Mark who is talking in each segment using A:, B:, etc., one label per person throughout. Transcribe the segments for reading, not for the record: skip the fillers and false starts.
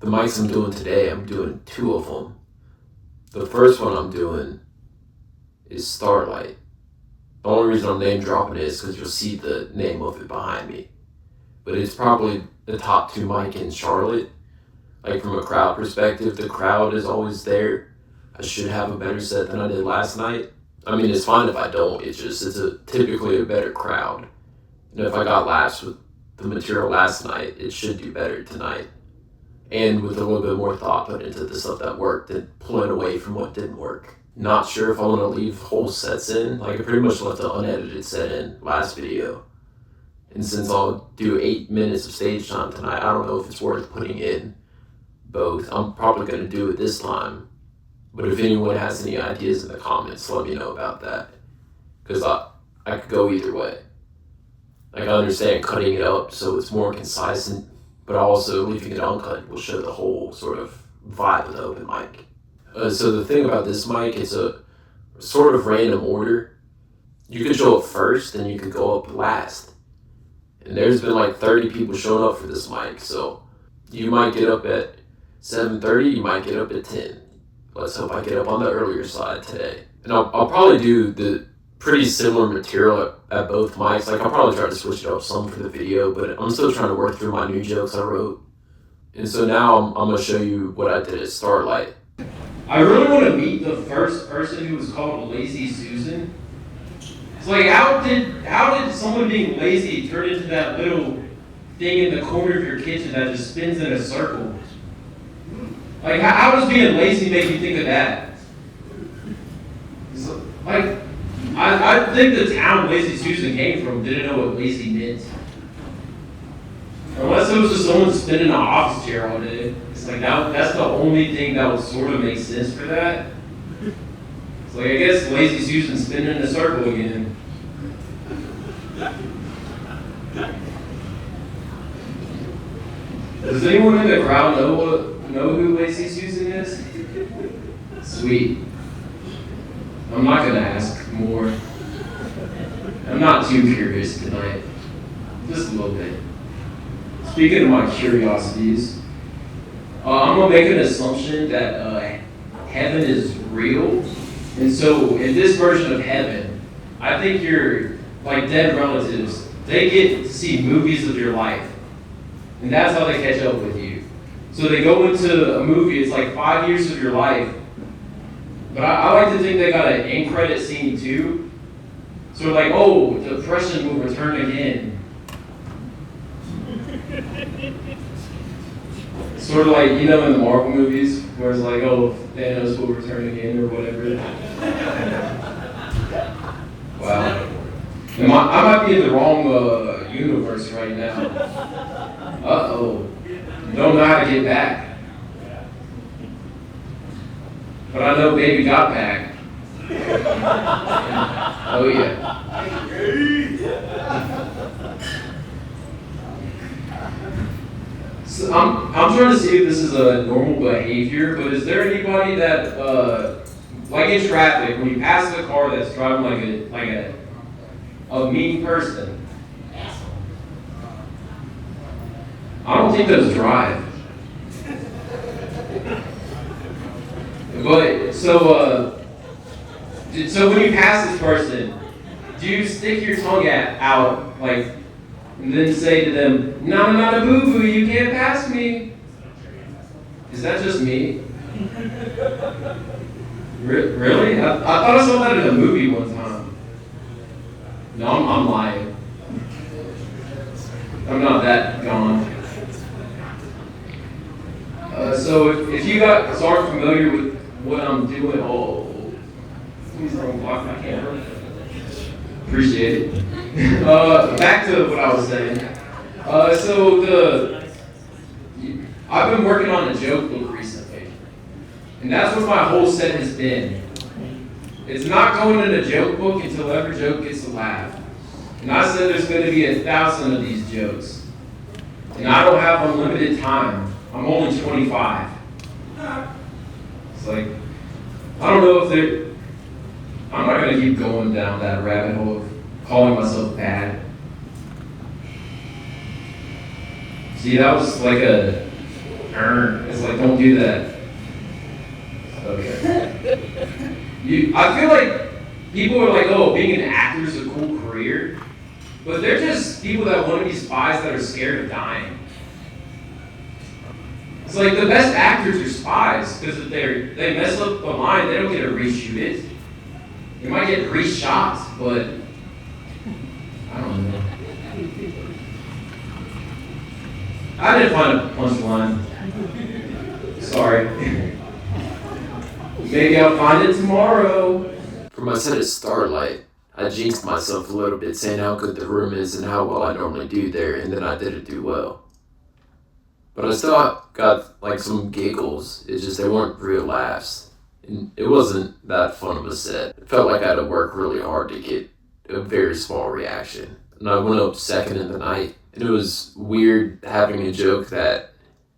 A: The mics I'm doing today, I'm doing 2 of them. The first one I'm doing is Starlight. The only reason I'm name dropping it is because you'll see the name of it behind me. But it's probably the top 2 mic in Charlotte. Like from a crowd perspective, the crowd is always there. I should have a better set than I did last night. I mean, it's fine if I don't. It's typically a better crowd. And if I got laughs with the material last night, it should do better tonight. And with a little bit more thought put into the stuff that worked and pulling away from what didn't work. Not sure if I want to leave whole sets in. Like I pretty much left an unedited set in last video. And since I'll do 8 minutes of stage time tonight, I don't know if it's worth putting in both. I'm probably going to do it this time. But if anyone has any ideas in the comments, let me know about that. Because I could go either way. Like I understand cutting it up so it's more concise, but also leaving it uncut will show the whole sort of vibe of the open mic. So the thing about this mic, it's a sort of random order. You could show up first and you could go up last. And there's been like 30 people showing up for this mic, so you might get up at 7:30, you might get up at 10. Let's hope I get up on the earlier side today. And I'll probably do the pretty similar material at both mics. Like I'll probably try to switch it up some for the video, but I'm still trying to work through my new jokes I wrote. And so now I'm going to show you what I did at Starlight.
B: I really want to meet the first person who was called Lazy Susan. It's like, how did someone being lazy turn into that little thing in the corner of your kitchen that just spins in a circle? Like, how does being lazy make you think of that? So, like, I think the town Lazy Susan came from didn't know what lazy meant. Unless it was just someone spinning an office chair all day. It's like, that's the only thing that would sort of make sense for that. It's like, I guess Lazy Susan spinning in a circle again. Does anyone in the crowd know who Lazy Susan is? Sweet. I'm not going to ask more. I'm not too curious tonight. Just a little bit. Speaking of my curiosities, I'm going to make an assumption that heaven is real. And so in this version of heaven, I think your like dead relatives, they get to see movies of your life. And that's how they catch up with you. So they go into a movie, it's like 5 years of your life. But I like to think they got an end credit scene too. So like, oh, depression will return again. Sort of like, you know, in the Marvel movies, where it's like, oh, Thanos will return again or whatever. Wow. I might be in the wrong universe right now. Uh-oh. Don't know how to get back. But I know baby got back. Oh yeah. So I'm trying to see if this is a normal behavior, but is there anybody that like in traffic, when you pass a car that's driving like a mean person? I don't think those drive. But so when you pass this person, do you stick your tongue out like, and then say to them, "No, not a boo-boo, you can't pass me"? Is that just me? Really? I thought I saw that in a movie one time. No, I'm lying. I'm not that gone. So if you guys aren't familiar with what I'm doing, please don't block my camera. Appreciate it. Back to what I was saying. I've been working on a joke book recently, and that's what my whole set has been. It's not going in a joke book until every joke gets a laugh. And I said there's going to be 1,000 of these jokes, and I don't have unlimited time. I'm only 25. It's like, I don't know if I'm not going to keep going down that rabbit hole of calling myself bad. See, that was like turn. It's like, don't do that. Okay. I feel like people are like, oh, being an actor is a cool career. But they're just people that want to be spies that are scared of dying. It's like the best actors are spies because if they mess up a line, they don't get to reshoot it. They might get reshot, but I don't know. I didn't find a punchline. Sorry. Maybe I'll find it tomorrow.
A: For my set at Starlight, I jinxed myself a little bit saying how good the room is and how well I normally do there, and then I didn't do well. But I still got like some giggles. It's just they weren't real laughs. And it wasn't that fun of a set. It felt like I had to work really hard to get a very small reaction. And I went up second in the night. And it was weird having a joke that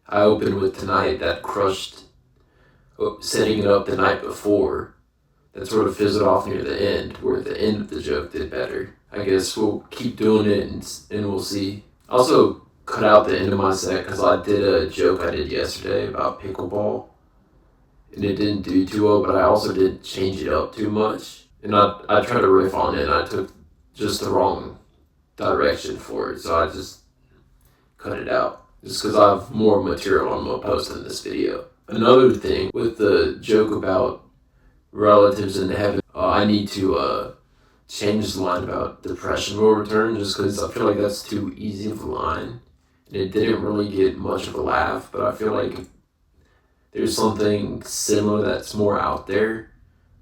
A: I opened with tonight that crushed setting it up the night before. That sort of fizzled off near the end, where the end of the joke did better. I guess we'll keep doing it and we'll see. Also, cut out the end of my set because I did a joke I did yesterday about pickleball. And it didn't do too well, but I also didn't change it up too much. And I tried to riff on it and I took just the wrong direction for it. So I just cut it out. Just because I have more material I'm going to post in this video. Another thing with the joke about relatives in heaven, I need to change the line about depression will return just because I feel like that's too easy of a line. And it didn't really get much of a laugh, but I feel like if there's something similar that's more out there,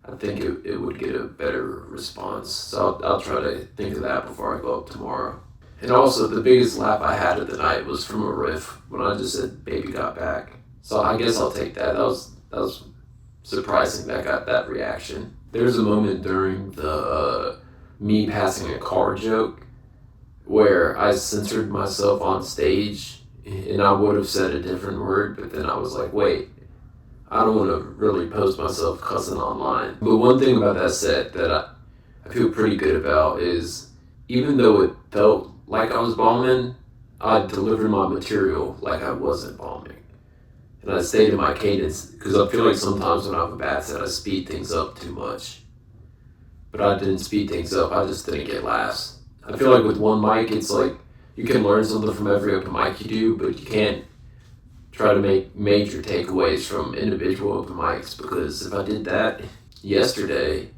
A: I think it would get a better response. So I'll try to think of that before I go up tomorrow. And also, the biggest laugh I had of the night was from a riff when I just said, "Baby got back." So I guess I'll take that. That was surprising that I got that reaction. There's a moment during the me passing a car joke where I censored myself on stage and I would have said a different word, but then I was like, wait, I don't want to really post myself cussing online. But one thing about that set that I feel pretty good about is even though it felt like I was bombing, I delivered my material like I wasn't bombing. And I stayed in my cadence, because I feel like sometimes when I have a bad set, I speed things up too much. But I didn't speed things up, I just didn't get laughs. I feel like with one mic, it's like, you can learn something from every open mic you do, but you can't try to make major takeaways from individual open mics, because if I did that yesterday,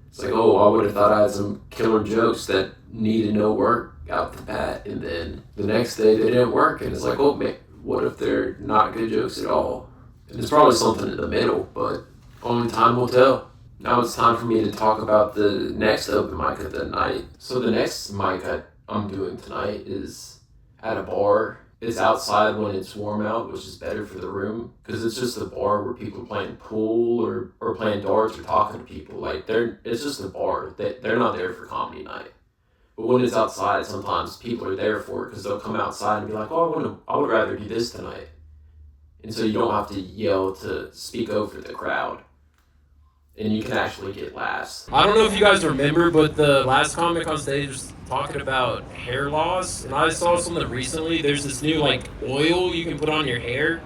A: it's like, oh, I would have thought I had some killer jokes that needed no work out the bat, and then the next day they didn't work, and it's like, oh, man, what if they're not good jokes at all? And it's probably something in the middle, but only time will tell. Now it's time for me to talk about the next open mic of the night. So the next mic I'm doing tonight is at a bar. It's outside when it's warm out, which is better for the room, because it's just a bar where people are playing pool or playing darts or talking to people. Like, it's just a bar. They're not there for comedy night. But when it's outside, sometimes people are there for it because they'll come outside and be like, oh, I would rather do this tonight. And so you don't have to yell to speak over the crowd. And you can actually get laughs.
C: I don't know if you guys remember, but the last comic on stage was talking about hair loss. And I saw something recently. There's this new, oil you can put on your hair.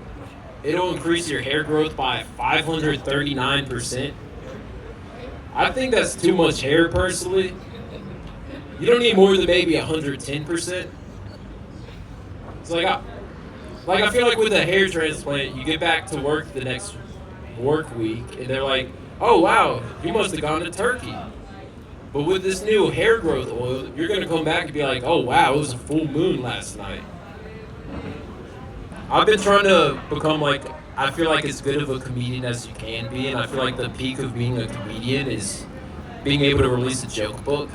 C: It'll increase your hair growth by 539%. I think that's too much hair, personally. You don't need more than maybe 110%. It's I feel like with a hair transplant, you get back to work the next work week, and they're like, oh, wow, you must have gone to Turkey. But with this new hair growth oil, you're going to come back and be like, oh, wow, it was a full moon last night. I've been trying to become, I feel like as good of a comedian as you can be, and I feel like the peak of being a comedian is being able to release a joke book.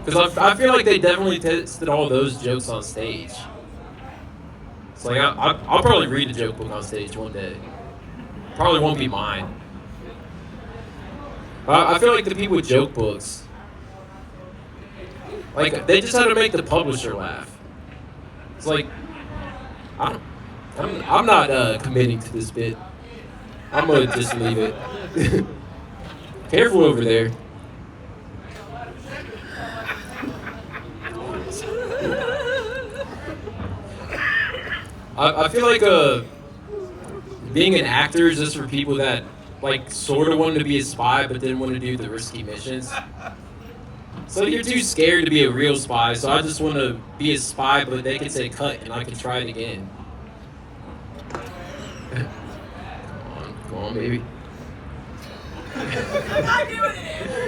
C: Because I feel like they definitely tested all those jokes on stage. It's like, I'll probably read a joke book on stage one day. Probably won't be mine. I feel like the people with joke books, they just had to make the publisher laugh. It's like, I'm not committing to this bit. I'm going to just leave it. Careful over there. I feel like being an actor is just for people that like sort of wanted to be a spy but didn't want to do the risky missions. So you're too scared to be a real spy, so I just want to be a spy, but they can say cut and I can try it again. Come on, baby.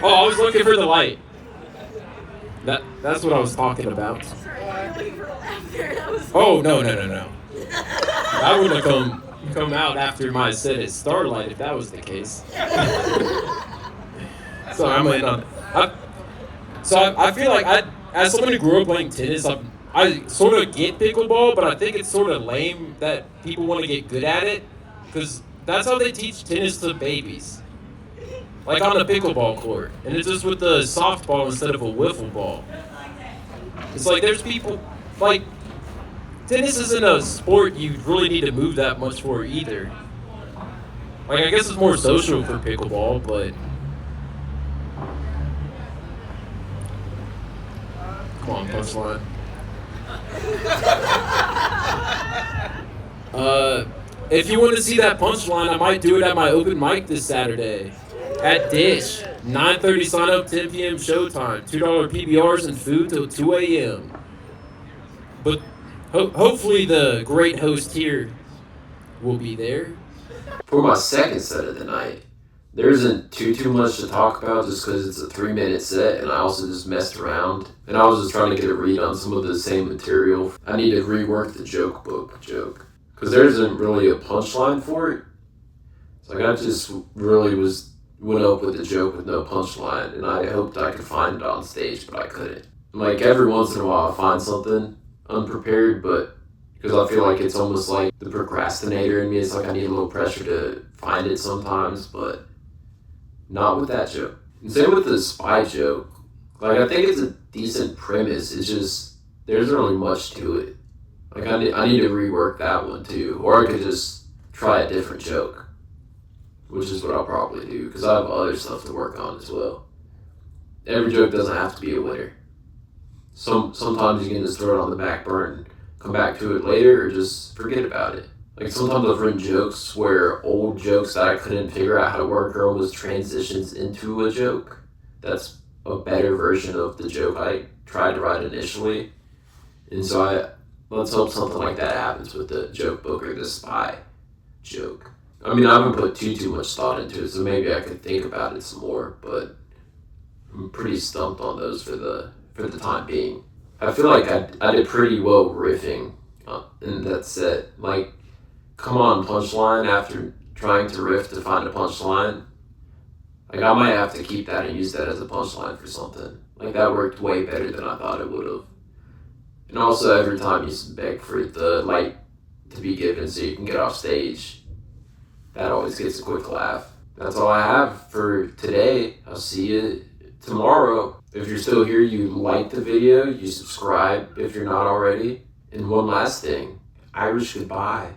C: Oh, I was looking for the light. That's what I was talking about. Oh, no. That wouldn't have come out after my set at Starlight if that was the case. So I might not. I feel like as someone who grew up playing tennis, I sort of get pickleball, but I think it's sort of lame that people want to get good at it, because that's how they teach tennis to babies. Like on a pickleball court, and it's just with the softball instead of a wiffle ball. It's like there's people, like, tennis isn't a sport you really need to move that much for either. Like, I guess it's more social for pickleball, but... Come on, Punchline. If you want to see that Punchline, I might do it at my open mic this Saturday. At Dish. 9:30 sign up, 10 p.m. showtime. $2 PBRs and food till 2 a.m. But hopefully the great host here will be there.
A: For my second set of the night, there isn't too much to talk about just because it's a 3-minute set, and I also just messed around. And I was just trying to get a read on some of the same material. I need to rework the joke book joke, because there isn't really a punchline for it. So like, I just really went up with a joke with no punchline, and I hoped I could find it on stage, but I couldn't. Like, every once in a while I find something unprepared, but because I feel like it's almost like the procrastinator in me. It's like I need a little pressure to find it sometimes, but not with that joke. And same with the spy joke. Like, I think it's a decent premise. It's just, there isn't really much to it. Like, I need to rework that one too. Or I could just try a different joke, which is what I'll probably do, because I have other stuff to work on as well. Every joke doesn't have to be a winner. Sometimes you can just throw it on the back burner and come back to it later, or just forget about it. Like, sometimes I've written jokes where old jokes that I couldn't figure out how to work are almost transitions into a joke. That's a better version of the joke I tried to write initially. And so let's hope something like that happens with the joke book or the spy joke. I mean, I haven't put too much thought into it, so maybe I could think about it some more, but I'm pretty stumped on those for the time being. I feel like I did pretty well riffing in that set. Like, come on, punchline, after trying to riff to find a punchline. Like, I might have to keep that and use that as a punchline for something. Like, that worked way better than I thought it would have. And also, every time you beg for the light to be given so you can get off stage, that always gets a quick laugh. That's all I have for today. I'll see you tomorrow. If you're still here, you like the video, you subscribe if you're not already. And one last thing, Irish goodbye.